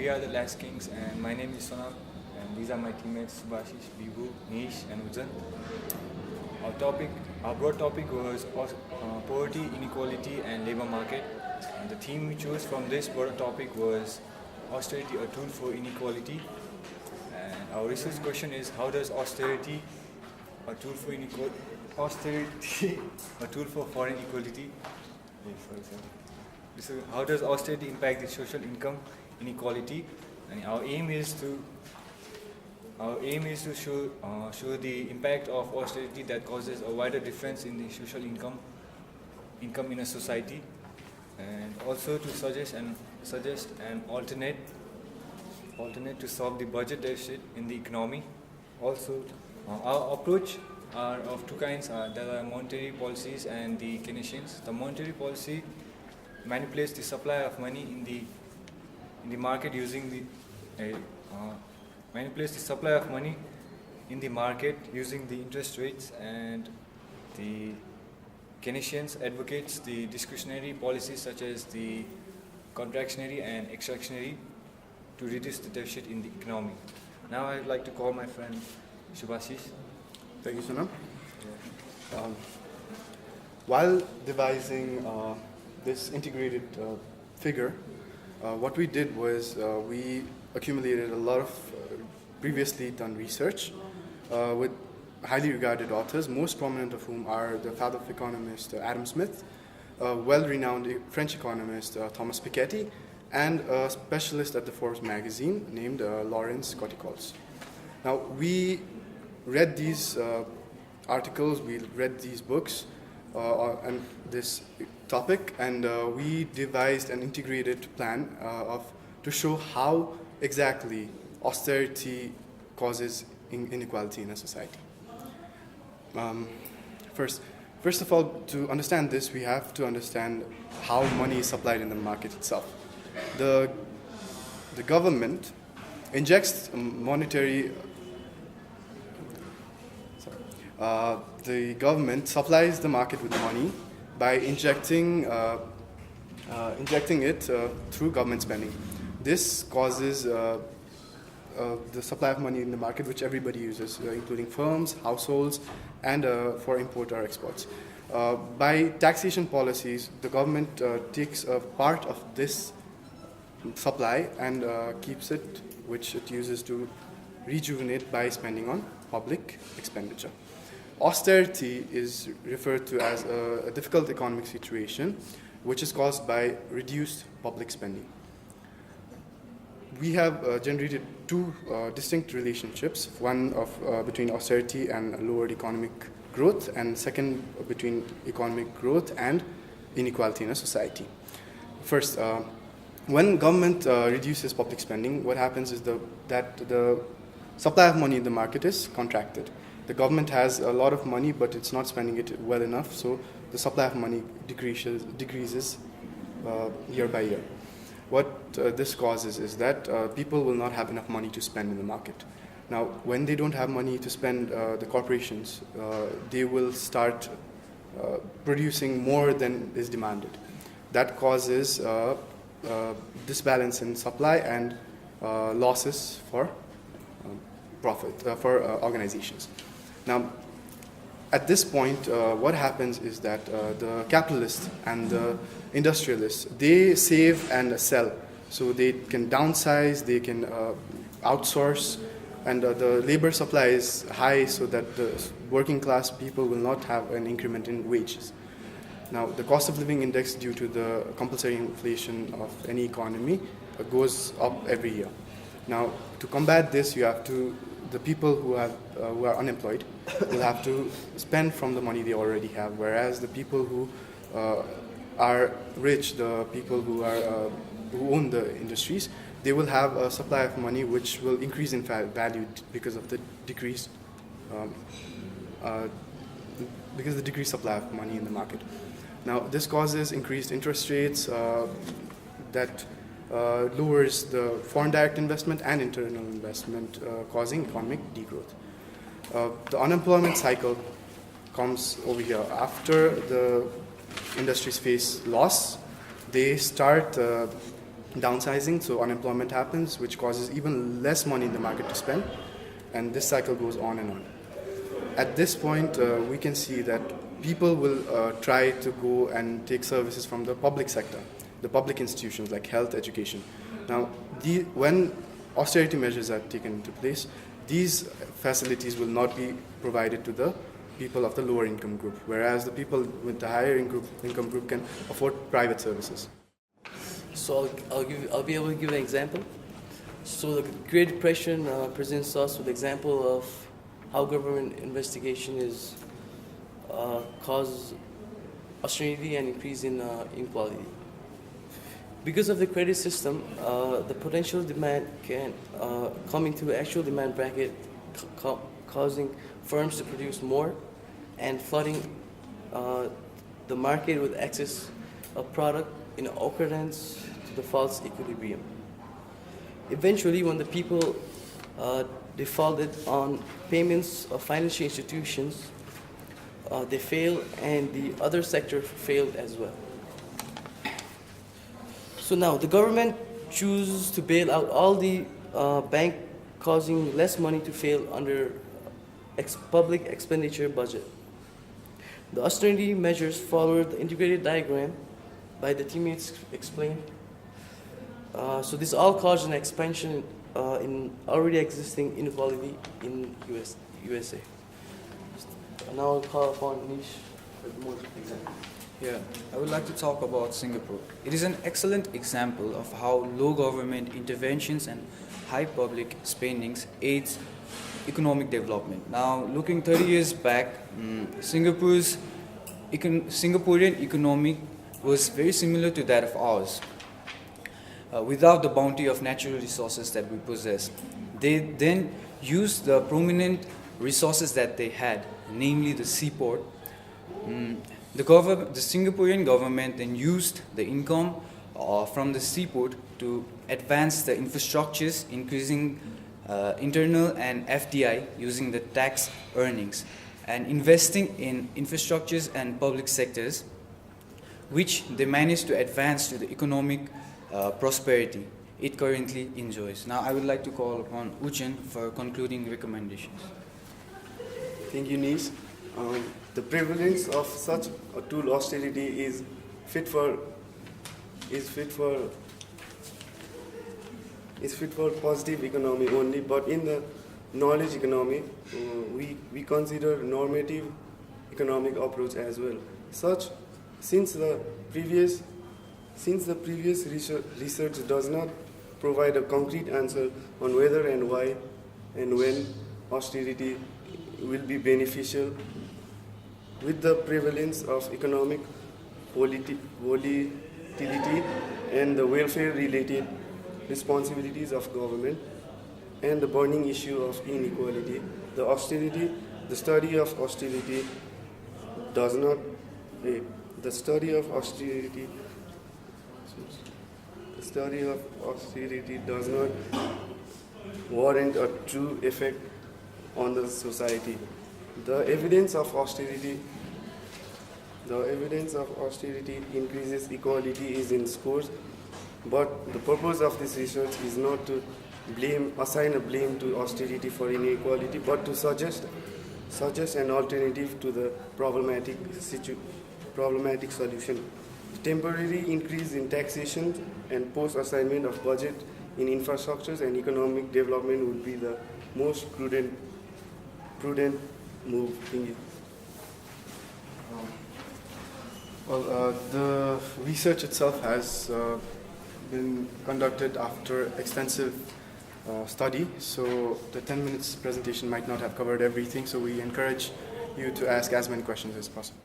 we are the Last Kings, and my name is Sonam, and these are my teammates Subhashish, Bibu, Nish, and Ujjan. Our broad topic was poverty, inequality, and labor market. And the theme we chose from this broad topic was austerity, a tool for inequality. And our research question is: how does austerity, a tool for austerity, a tool for foreign equality? So how does austerity impact the social income inequality? And our aim is to show the impact of austerity that causes a wider difference in the social income in a society, and also to suggest an alternate to solve the budget deficit in the economy. Also, our approach are of two kinds. There are monetary policies and the Keynesians. The monetary policy manipulates the supply of money in the market using the interest rates, and the Keynesians advocates the discretionary policies such as the contractionary and extractionary to reduce the deficit in the economy. Now I'd like to call my friend Subhashish. Thank you, Sonam. While devising this integrated figure, what we did was we accumulated a lot of previously done research with highly regarded authors, most prominent of whom are the father of economist Adam Smith, a well-renowned French economist Thomas Piketty, and a specialist at the Forbes magazine named Lawrence Coticols. Now, we read these articles, we read these books on this topic, and we devised an integrated plan to show how exactly austerity causes inequality in a society. First of all, to understand this, we have to understand how money is supplied in the market itself. The government injects monetary. The government supplies the market with money by injecting it through government spending. This causes the supply of money in the market, which everybody uses, including firms, households, and for import or exports. By taxation policies, the government takes a part of this supply and keeps it, which it uses to rejuvenate by spending on public expenditure. Austerity is referred to as a difficult economic situation which is caused by reduced public spending. We have generated two distinct relationships, one between austerity and lowered economic growth, and second between economic growth and inequality in a society. First, when government reduces public spending, what happens is that the supply of money in the market is contracted. The government has a lot of money, but it's not spending it well enough, so the supply of money decreases year by year. What this causes is that people will not have enough money to spend in the market. Now, when they don't have money to spend, the corporations, they will start producing more than is demanded. That causes disbalance in supply and losses for profit for organizations. Now, at this point, what happens is that the capitalists and the industrialists, they save and sell. So they can downsize, they can outsource, and the labor supply is high so that the working class people will not have an increment in wages. Now, the cost of living index, due to the compulsory inflation of any economy, goes up every year. Now, to combat this, the people who are unemployed will have to spend from the money they already have, whereas the people who are rich, the people who own the industries, they will have a supply of money which will increase in value because of the decreased supply of money in the market. Now, this causes increased interest rates that lowers the foreign direct investment and internal investment, causing economic degrowth. The unemployment cycle comes over here. After the industries face loss, they start downsizing, so unemployment happens, which causes even less money in the market to spend, and this cycle goes on and on. At this point, we can see that people will try to go and take services from the public sector, the public institutions like health, education. Now, when austerity measures are taken into place, these facilities will not be provided to the people of the lower income group, whereas the people with the higher income group can afford private services. So I'll be able to give an example. So the Great Depression presents us with an example of how government investigation is cause austerity and increase in inequality. Because of the credit system, the potential demand can come into actual demand bracket, causing firms to produce more and flooding the market with excess of product in accordance to the false equilibrium. Eventually, when the people defaulted on payments of financial institutions, they failed, and the other sector failed as well. So now the government chooses to bail out all the bank, causing less money to fail under public expenditure budget. The austerity measures followed the integrated diagram by the teammates explained. So this all caused an expansion in already existing inequality in USA. Now I'll call upon Nish for more examples. Yeah, I would like to talk about Singapore. It is an excellent example of how low government interventions and high public spendings aids economic development. Now, looking 30 years back, Singaporean economy was very similar to that of ours. Without the bounty of natural resources that we possess, they then used the prominent resources that they had, namely the seaport. The Singaporean government then used the income from the seaport to advance the infrastructures, increasing internal and FDI using the tax earnings, and investing in infrastructures and public sectors, which they managed to advance to the economic prosperity it currently enjoys. Now I would like to call upon Uchan for concluding recommendations. Thank you, Nish. The prevalence of such a tool austerity is fit for positive economy only, but in the knowledge economy we consider normative economic approach as well. Since the previous research does not provide a concrete answer on whether and why and when austerity will be beneficial, with the prevalence of economic volatility and the welfare-related responsibilities of government and the burning issue of inequality, the study of austerity does not warrant a true effect on the society. The evidence of austerity increases equality is in scores, but the purpose of this research is not to assign a blame to austerity for inequality, but to suggest an alternative to the problematic solution. Temporary increase in taxation and post-assignment of budget in infrastructures and economic development would be the most prudent move. Thank you. The research itself has been conducted after extensive study, so the 10 minutes presentation might not have covered everything, so we encourage you to ask as many questions as possible.